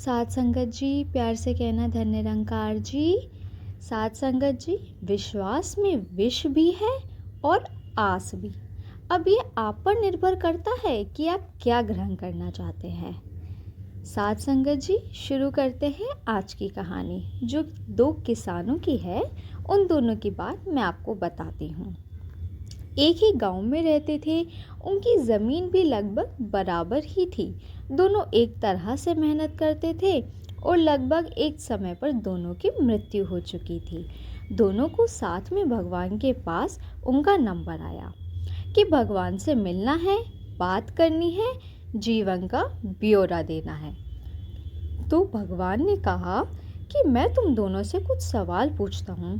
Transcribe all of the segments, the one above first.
साथ संगत जी, प्यार से कहना धन निरंकार जी। साथ संगत जी, विश्वास में विष भी है और आस भी। अब ये आप पर निर्भर करता है कि आप क्या ग्रहण करना चाहते हैं। साथ संगत जी, शुरू करते हैं आज की कहानी जो दो किसानों की है। उन दोनों की बात मैं आपको बताती हूँ। एक ही गांव में रहते थे। उनकी ज़मीन भी लगभग बराबर ही थी। दोनों एक तरह से मेहनत करते थे और लगभग एक समय पर दोनों की मृत्यु हो चुकी थी। दोनों को साथ में भगवान के पास उनका नंबर आया कि भगवान से मिलना है, बात करनी है, जीवन का ब्यौरा देना है। तो भगवान ने कहा कि मैं तुम दोनों से कुछ सवाल पूछता हूँ।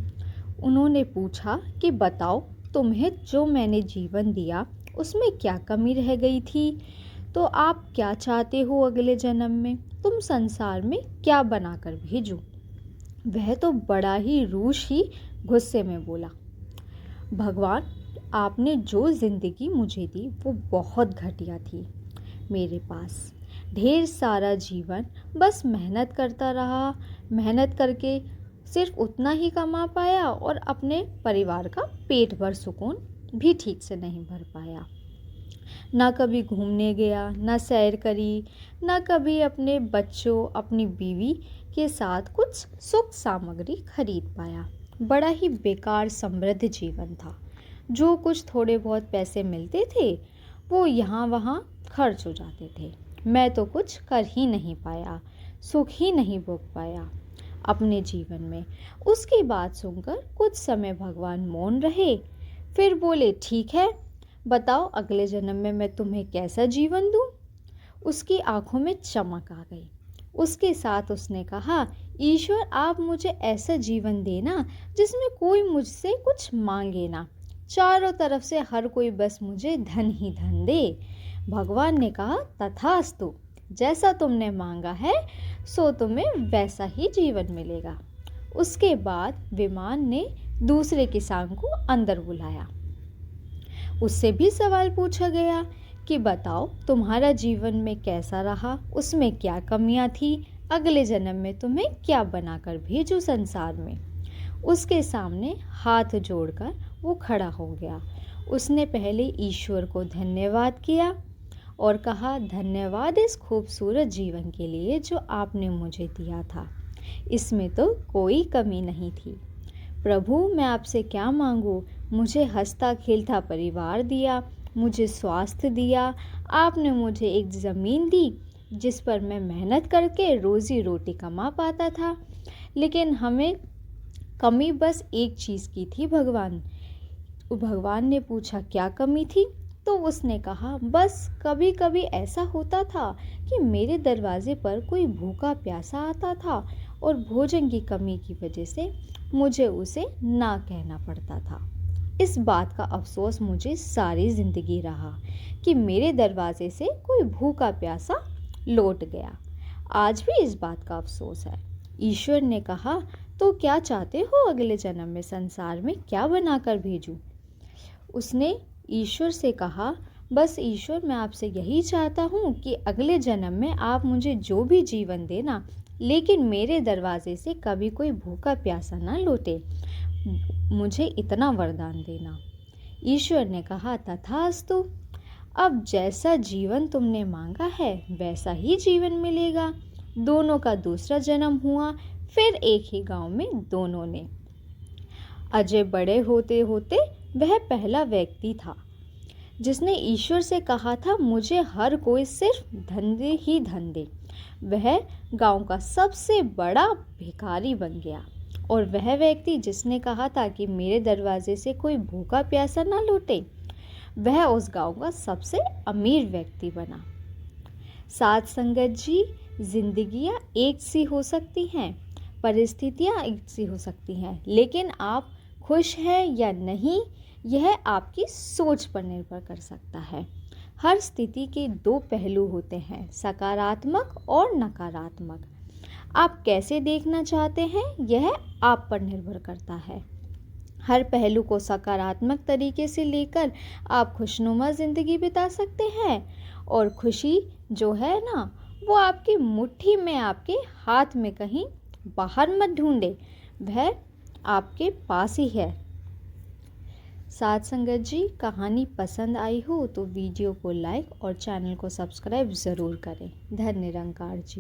उन्होंने पूछा कि बताओ, तुम्हें जो मैंने जीवन दिया उसमें क्या कमी रह गई थी? तो आप क्या चाहते हो अगले जन्म में? तुम संसार में क्या बनाकर भेजूं? वह तो बड़ा ही रूठ ही गुस्से में बोला, भगवान, आपने जो जिंदगी मुझे दी वो बहुत घटिया थी। मेरे पास ढेर सारा जीवन बस मेहनत करता रहा। मेहनत करके सिर्फ उतना ही कमा पाया और अपने परिवार का पेट भर सुकून भी ठीक से नहीं भर पाया। ना कभी घूमने गया, ना सैर करी, ना कभी अपने बच्चों, अपनी बीवी के साथ कुछ सुख सामग्री खरीद पाया। बड़ा ही बेकार समृद्ध जीवन था। जो कुछ थोड़े बहुत पैसे मिलते थे वो यहाँ वहाँ खर्च हो जाते थे। मैं तो कुछ कर ही नहीं पाया, सुख ही नहीं भोग पाया अपने जीवन में। उसकी बात सुनकर कुछ समय भगवान मौन रहे, फिर बोले, ठीक है, बताओ अगले जन्म में मैं तुम्हें कैसा जीवन दूं? उसकी आंखों में चमक आ गई। उसके साथ उसने कहा, ईश्वर, आप मुझे ऐसा जीवन देना जिसमें कोई मुझसे कुछ मांगे ना। चारों तरफ से हर कोई बस मुझे धन ही धन दे। भगवान ने कहा, तथास्तु, जैसा तुमने मांगा है सो तुम्हें वैसा ही जीवन मिलेगा। उसके बाद विमान ने दूसरे किसान को अंदर बुलाया। उससे भी सवाल पूछा गया कि बताओ, तुम्हारा जीवन में कैसा रहा, उसमें क्या कमियां थी, अगले जन्म में तुम्हें क्या बनाकर भेजूं संसार में। उसके सामने हाथ जोड़कर वो खड़ा हो गया। उसने पहले ईश्वर को धन्यवाद किया और कहा, धन्यवाद इस खूबसूरत जीवन के लिए जो आपने मुझे दिया था। इसमें तो कोई कमी नहीं थी। प्रभु, मैं आपसे क्या मांगूं? मुझे हंसता खेलता परिवार दिया, मुझे स्वास्थ्य दिया, आपने मुझे एक ज़मीन दी जिस पर मैं मेहनत करके रोज़ी रोटी कमा पाता था। लेकिन हमें कमी बस एक चीज़ की थी भगवान। भगवान ने पूछा, क्या कमी थी? तो उसने कहा, बस कभी कभी ऐसा होता था कि मेरे दरवाजे पर कोई भूखा प्यासा आता था और भोजन की कमी की वजह से मुझे उसे ना कहना पड़ता था। इस बात का अफसोस मुझे सारी ज़िंदगी रहा कि मेरे दरवाजे से कोई भूखा प्यासा लौट गया। आज भी इस बात का अफसोस है। ईश्वर ने कहा, तो क्या चाहते हो अगले जन्म में संसार में क्या बनाकर भेजूं? उसने ईश्वर से कहा, बस ईश्वर, मैं आपसे यही चाहता हूँ कि अगले जन्म में आप मुझे जो भी जीवन देना, लेकिन मेरे दरवाजे से कभी कोई भूखा प्यासा ना लौटे। मुझे इतना वरदान देना। ईश्वर ने कहा, तथास्तु, अब जैसा जीवन तुमने मांगा है वैसा ही जीवन मिलेगा। दोनों का दूसरा जन्म हुआ। फिर एक ही गांव में दोनों ने। अजय बड़े होते होते वह पहला व्यक्ति था जिसने ईश्वर से कहा था, मुझे हर कोई सिर्फ धंधे ही धन दे। वह गांव का सबसे बड़ा भिखारी बन गया। और वह व्यक्ति जिसने कहा था कि मेरे दरवाजे से कोई भूखा प्यासा ना लौटे, वह उस गांव का सबसे अमीर व्यक्ति बना। साथ संगत जी, जिंदगियां एक सी हो सकती हैं, परिस्थितियां एक सी हो सकती हैं, लेकिन आप खुश हैं या नहीं, यह आपकी सोच पर निर्भर कर सकता है। हर स्थिति के दो पहलू होते हैं, सकारात्मक और नकारात्मक। आप कैसे देखना चाहते हैं यह आप पर निर्भर करता है। हर पहलू को सकारात्मक तरीके से लेकर आप खुशनुमा ज़िंदगी बिता सकते हैं और खुशी जो है ना वो आपकी मुट्ठी में, आपके हाथ में, कहीं बाहर मत ढूंढे, वह आपके पास ही है। साथ संगत जी, कहानी पसंद आई हो तो वीडियो को लाइक और चैनल को सब्सक्राइब ज़रूर करें। धन्य निरंकार जी।